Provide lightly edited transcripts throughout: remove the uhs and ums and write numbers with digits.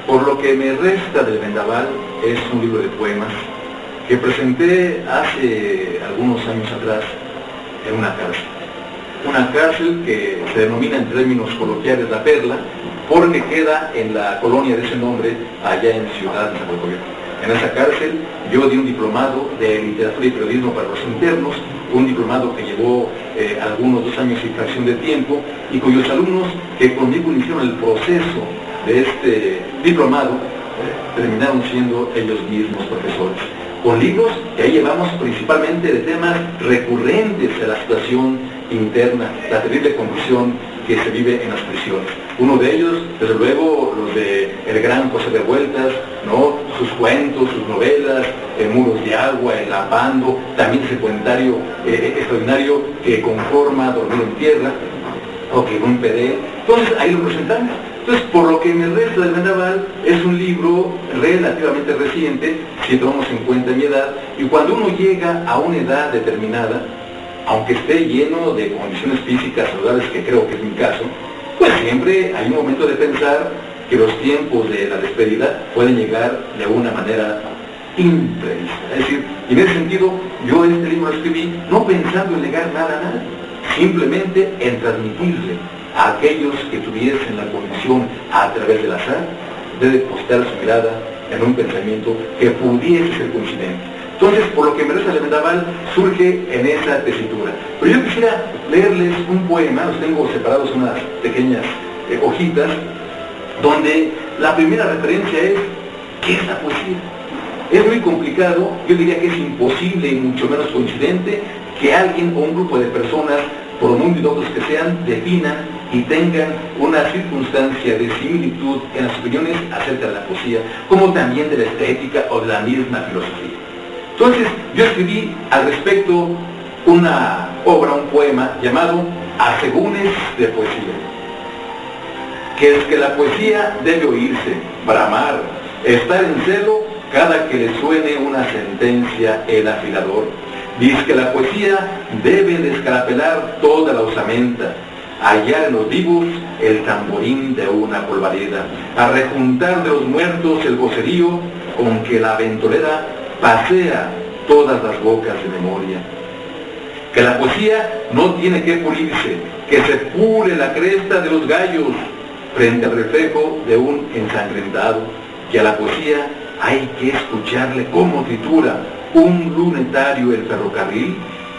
Por lo que me resta del vendaval es un libro de poemas que presenté hace algunos años atrás en una cárcel. Una cárcel que se denomina en términos coloquiales La Perla, porque queda en la colonia de ese nombre, allá en Ciudad de Nezahualcóyotl. En esa cárcel yo di un diplomado de literatura y periodismo para los internos, un diplomado que llevó algunos 2 años y fracción de tiempo, y cuyos alumnos que conmigo iniciaron el proceso de este diplomado terminaron siendo ellos mismos profesores, con libros que ahí llevamos principalmente de temas recurrentes a la situación interna, la terrible condición que se vive en las prisiones. Uno de ellos, desde luego, los de el gran José Revueltas, ¿no? Sus cuentos, sus novelas, Muros de Agua, El Apando, también ese cuentario extraordinario que conforma Dormir en Tierra, o que un PD. Entonces, ahí lo presentamos. Entonces, por lo que me resta del vendaval, es un libro relativamente reciente, si tomamos en cuenta mi edad, y cuando uno llega a una edad determinada, aunque esté lleno de condiciones físicas saludables, que creo que es mi caso, pues siempre hay un momento de pensar que los tiempos de la despedida pueden llegar de una manera imprevista. Es decir, y en ese sentido, yo este libro lo escribí no pensando en legar nada a nadie, simplemente en transmitirle a aquellos que tuviesen la condición a través del azar de depositar su mirada en un pensamiento que pudiese ser coincidente. Entonces, por lo que me resta del vendaval, surge en esa tesitura. Pero yo quisiera leerles un poema, los tengo separados en unas pequeñas hojitas, donde la primera referencia es, ¿qué es la poesía? Es muy complicado, yo diría que es imposible y mucho menos coincidente que alguien o un grupo de personas, por muy locos que sean, definan y tengan una circunstancia de similitud en las opiniones acerca de la poesía, como también de la estética o de la misma filosofía. Entonces, yo escribí al respecto una obra, un poema llamado Asegúnes de Poesía, que es que la poesía debe oírse, bramar, estar en celo cada que le suene una sentencia el afilador. Dice que la poesía debe descarapelar toda la osamenta, hallar en los vivos el tamborín de una polvareda, a rejuntar de los muertos el vocerío con que la ventolera pasea todas las bocas de memoria. Que la poesía no tiene que pulirse, que se pule la cresta de los gallos frente al reflejo de un ensangrentado, que a la poesía hay que escucharle cómo tritura un lunetario el ferrocarril,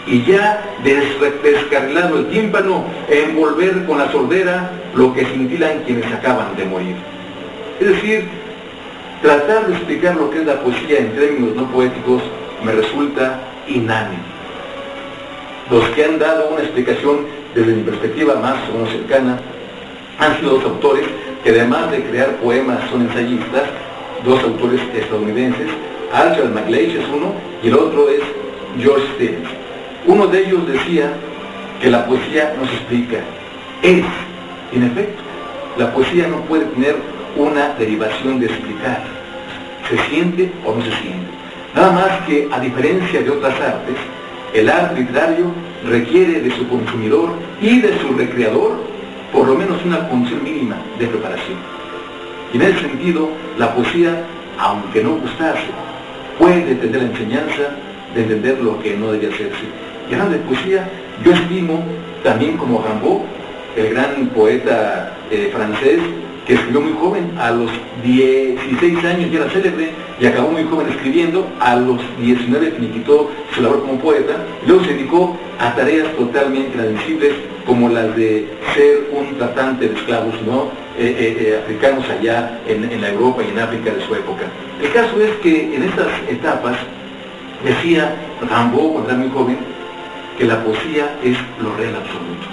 y ya descarrilado el tímpano, envolver con la sordera lo que cintilan quienes acaban de morir. Es decir, tratar de explicar lo que es la poesía en términos no poéticos me resulta inane. Los que han dado una explicación desde mi perspectiva más o menos cercana han sido 2 autores que, además de crear poemas, son ensayistas, 2 autores estadounidenses. Archibald MacLeish es uno y el otro es George Stevens. Uno de ellos decía que la poesía no se explica, es. En efecto, la poesía no puede tener una derivación de explicar, se siente o no se siente. Nada más que, a diferencia de otras artes, el arte literario requiere de su consumidor y de su recreador por lo menos una condición mínima de preparación. Y en ese sentido, la poesía, aunque no gustase, puede tener la enseñanza de entender lo que no debe hacerse. Y hablando de poesía, yo estimo también como Rimbaud, el gran poeta francés, que escribió muy joven, a los 16 años ya era célebre, y acabó muy joven escribiendo, a los 19 finiquitó su labor como poeta, y luego se dedicó a tareas totalmente inadmisibles, como las de ser un tratante de esclavos, ¿no? Africanos allá en la Europa y en África de su época. El caso es que en estas etapas, decía Rimbaud, cuando era muy joven, que la poesía es lo real absoluto.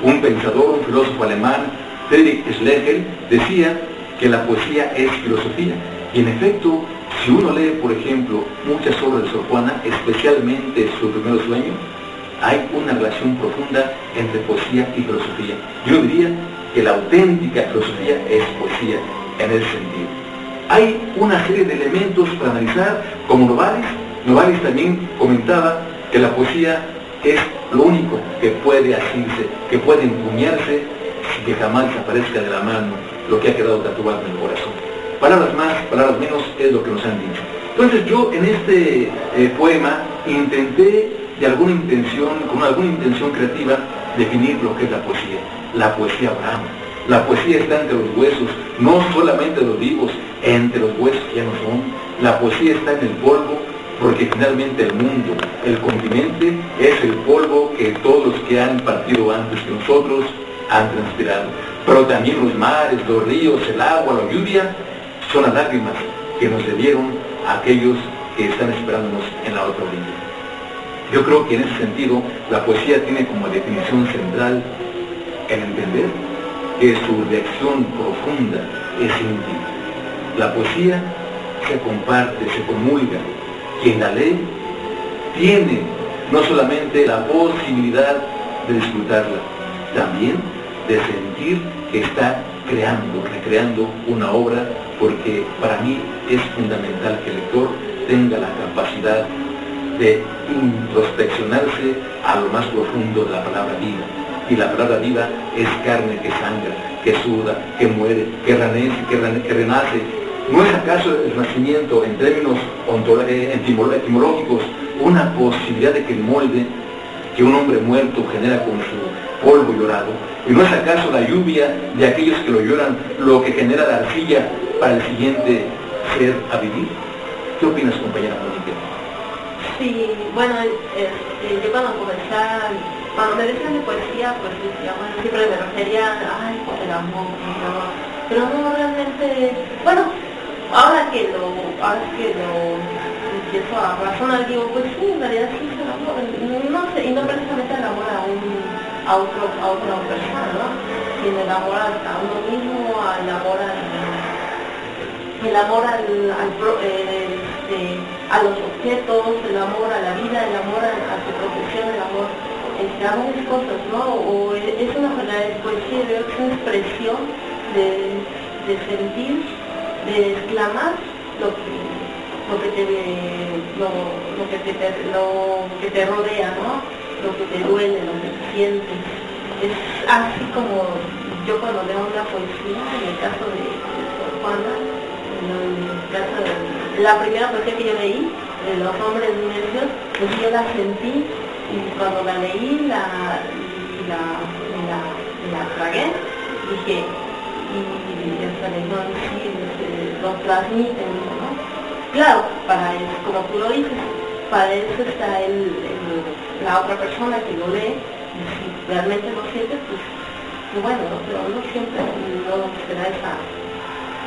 Un pensador, un filósofo alemán, Friedrich Schlegel, decía que la poesía es filosofía. Y en efecto, si uno lee, por ejemplo, muchas obras de Sor Juana, especialmente sus primeros sueños, hay una relación profunda entre poesía y filosofía. Yo diría que la auténtica filosofía es poesía en ese sentido. Hay una serie de elementos para analizar, como Novalis. Novalis también comentaba que la poesía es lo único que puede asirse, que puede empuñarse, sin que jamás desaparezca de la mano lo que ha quedado tatuado en el corazón. palabras más, palabras menos, es lo que nos han dicho. Entonces yo en este poema intenté de alguna intención, con alguna intención creativa, definir lo que es la poesía. La poesía brama. La poesía está entre los huesos, no solamente los vivos, entre los huesos que ya no son. La poesía está en el polvo, porque finalmente el mundo, el continente, es el polvo que todos los que han partido antes que nosotros han transpirado. Pero también los mares, los ríos, el agua, la lluvia, son las lágrimas que nos debieron a aquellos que están esperándonos en la otra orilla. Yo creo que en ese sentido la poesía tiene como definición central el entender que su reacción profunda es íntima. La poesía se comparte, se comulga. Quien la lee tiene no solamente la posibilidad de disfrutarla, también de sentir que está creando, recreando una obra, porque para mí es fundamental que el lector tenga la capacidad de introspeccionarse a lo más profundo de la palabra vida. Y la palabra vida es carne que sangra, que suda, que muere, que renace. ¿No es acaso el nacimiento en términos etimológicos una posibilidad de que el molde que un hombre muerto genera con su polvo llorado? ¿Y no es acaso la lluvia de aquellos que lo lloran lo que genera la arcilla para el siguiente ser a vivir? ¿Qué opinas, compañera Mónica? Sí, bueno, yo cuando me decían de poesía, pues decía, bueno, siempre me refería a, pues el amor, pero no realmente, bueno, ahora que lo empiezo a razonar, digo, pues sí, en realidad sí es el amor, no sé, y no precisamente el amor a otra persona, ¿no? Sino el amor a uno mismo, el amor a los objetos, el amor a la vida, el amor a tu profesión, el amor a muchas cosas, ¿no? O es una verdadera poesía, veo que es una expresión de sentir, de exclamar lo que te rodea, ¿no? Lo que te duele, lo que sientes. Es así como yo cuando leo una poesía, en el caso de Sor Juana, la primera poesía que yo leí, de Los hombres necios, pues yo la sentí, y cuando la leí, la tragué, dije, y hasta le digo, sí, lo transmiten, ¿no? Claro, para eso, como tú lo dices, para eso está la otra persona que lo lee, y si realmente lo siente, pues bueno, pero no siempre no se da esa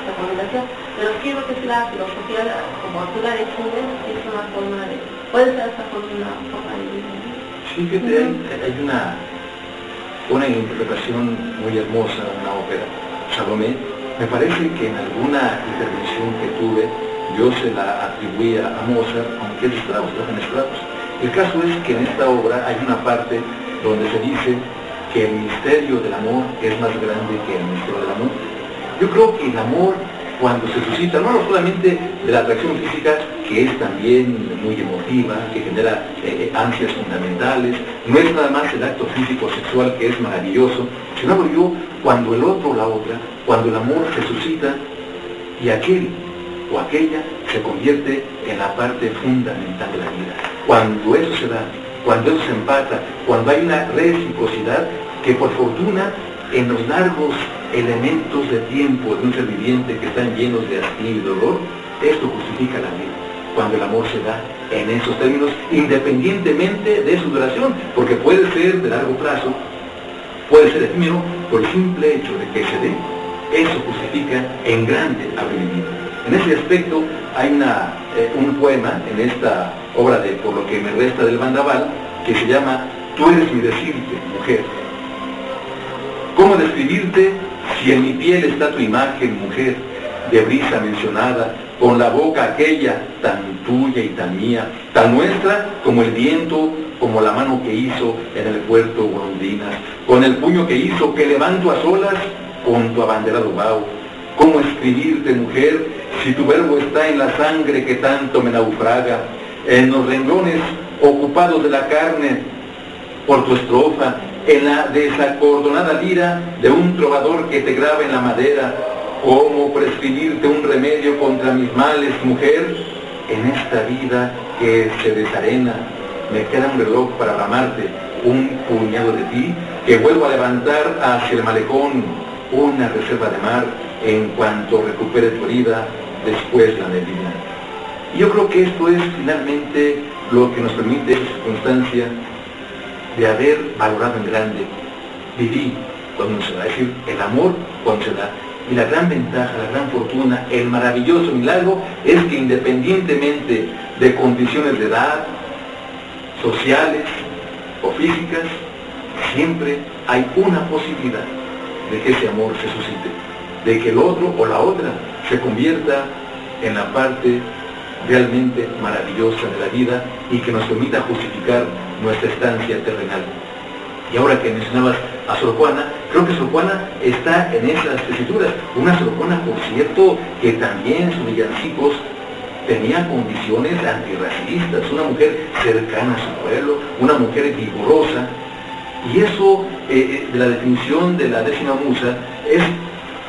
recomendación. Pero sí creo que es la filosofía, como tú la defines, es una forma de, puede ser hasta una forma de vivir. Sí, que hay una interpretación muy hermosa de una ópera, Salomé. Me parece que en alguna intervención que tuve, yo se la atribuía a Mozart, aunque es Strauss, Johann Strauss. El caso es que en esta obra hay una parte donde se dice que el misterio del amor es más grande que el misterio del amor. Yo creo que el amor, cuando se suscita, no solamente de la atracción física, que es también muy emotiva, que genera ansias fundamentales, no es nada más el acto físico sexual que es maravilloso, sino yo cuando el otro o la otra, cuando el amor se suscita y aquel o aquella se convierte en la parte fundamental de la vida. Cuando eso se da, cuando eso se empata, cuando hay una reciprocidad que por fortuna en los largos elementos de tiempo de un ser viviente que están llenos de hastío y dolor, esto justifica la vida. Cuando el amor se da en esos términos, independientemente de su duración, porque puede ser de largo plazo, puede ser efímero, por el simple hecho de que se dé, eso justifica en grande haber vivido. En ese aspecto hay un poema en esta obra de Por lo que me resta del Vendaval, que se llama Tú eres mi decirte, mujer. ¿Cómo describirte si en mi piel está tu imagen, mujer, de brisa mencionada, con la boca aquella tan tuya y tan mía, tan nuestra como el viento, como la mano que hizo en el puerto golondrinas, con el puño que hizo que levanto a solas con tu abanderado vaho? ¿Cómo escribirte, mujer, si tu verbo está en la sangre que tanto me naufraga, en los renglones ocupados de la carne por tu estrofa, en la desacordonada lira de un trovador que te graba en la madera, ¿Cómo prescribirte un remedio contra mis males, mujer? En esta vida que se desarena, me queda un reloj para amarte, un puñado de ti, que vuelvo a levantar hacia el malecón, una reserva de mar, en cuanto recupere tu herida, después la neblina. Y yo creo que esto es finalmente lo que nos permite esa circunstancia de haber valorado en grande, vivir cuando se da, es decir, el amor cuando se da. Y la gran ventaja, la gran fortuna, el maravilloso milagro es que independientemente de condiciones de edad, sociales o físicas, siempre hay una posibilidad de que ese amor se suscite, de que el otro o la otra se convierta en la parte realmente maravillosa de la vida y que nos permita justificar nuestra estancia terrenal. Y ahora que mencionabas a Sor Juana, creo que Sor Juana está en esas tesituras. Una Sor Juana, por cierto, que también en sus villancicos tenía condiciones antirracistas, una mujer cercana a su pueblo, una mujer vigorosa. Y eso, de la definición de la 10ª musa, es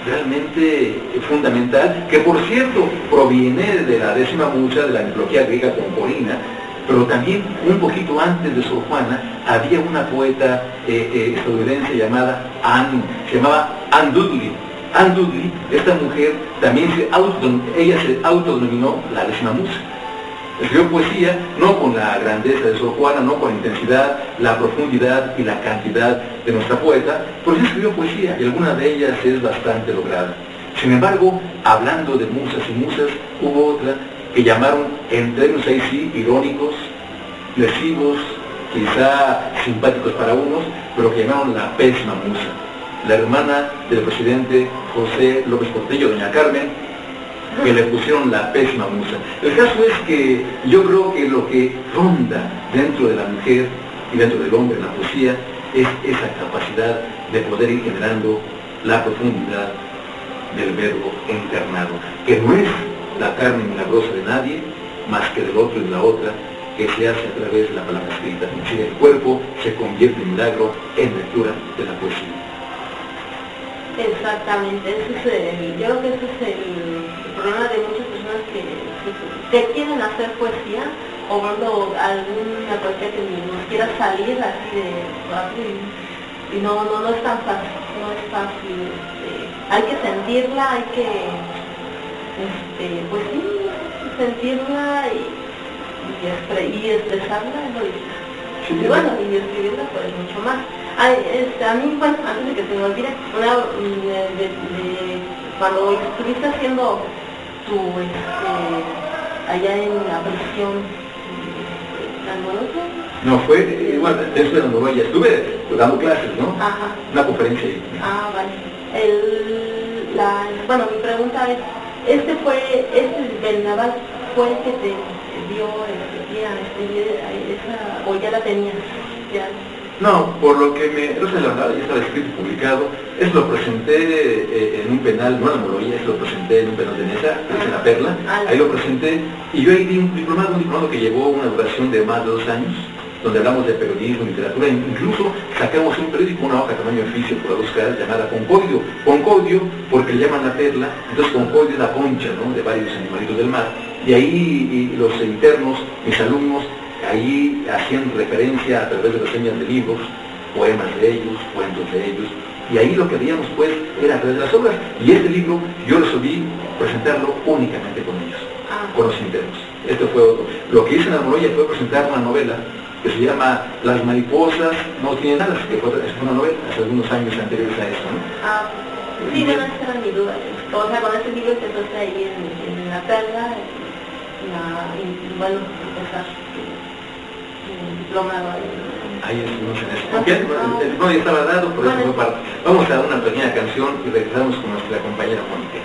realmente fundamental, que por cierto proviene de la 10ª musa de la mitología griega concorina, pero también un poquito antes de Sor Juana había una poeta estadounidense llamada Anne Dudley. Anne Dudley, esta mujer, también ella se autodenominó la 10ª musa. Escribió poesía, no con la grandeza de Sor Juana, no con la intensidad, la profundidad y la cantidad de nuestra poeta, pero sí escribió poesía y alguna de ellas es bastante lograda. Sin embargo, hablando de musas y musas, hubo otra que llamaron, en términos ahí sí, irónicos, lesivos, quizá simpáticos para unos, pero que llamaron la pésima musa, la hermana del presidente José López Portillo, doña Carmen, que le pusieron la pésima musa. El caso es que yo creo que lo que ronda dentro de la mujer y dentro del hombre en la poesía es esa capacidad de poder ir generando la profundidad del verbo encarnado, que no es la carne milagrosa de nadie, más que del otro y de la otra, que se hace a través de la palabra escrita. Si el cuerpo se convierte en milagro en lectura de la poesía. Exactamente, yo creo que ese es el problema de muchas personas que quieren hacer poesía, o bueno, alguna poesía que nos quiera salir así de rápido, y no es tan fácil, no es fácil. Hay que sentirla, hay que pues sí, sentirla y expresarla es lo difícil. Sí, y bueno, y escribirla pues mucho más. A mí, bueno, antes de que se me olvide, cuando estuviste haciendo tu, allá en la prisión, no, fue igual, después de Andorra ya estuve dando clases, ¿no? Ajá. Una conferencia ahí. Ah, vale. Bueno, mi pregunta es, este vendaval fue el que te dio esa, o ya la tenías, ya. No, por lo que Rosa de la Verdad ya estaba escrito y publicado, eso lo presenté en un penal, no en la Morolla, eso lo presenté en un penal de Nesa, en la Perla, ahí lo presenté, y yo ahí di un diplomado que llevó una duración de más de 2 años, donde hablamos de periodismo, literatura, incluso sacamos un periódico, una hoja de tamaño oficio por buscar, llamada Concordio. Concordio porque le llaman la perla, entonces Concordio es la concha, ¿no?, de varios animalitos del mar, y ahí los internos, mis alumnos, ahí hacían referencia a través de reseñas de libros, poemas de ellos, cuentos de ellos, y ahí lo que veíamos pues era a través de las obras, y este libro yo resolví presentarlo únicamente con ellos, con los internos. Esto fue otro. Lo que hice en la Morolla fue presentar una novela que se llama Las mariposas no tienen alas, que fue una novela hace algunos años anteriores a eso, ¿no? Sí, bueno, esa era mi duda. O sea, con ese libro que entonces ahí en la Perla, y bueno, empezar diplomado ahí. Ahí estuvimos en eso. Bien, el diploma ya estaba dado, por eso fue parte. Vamos a dar una pequeña canción y regresamos con nuestra compañera Mónica.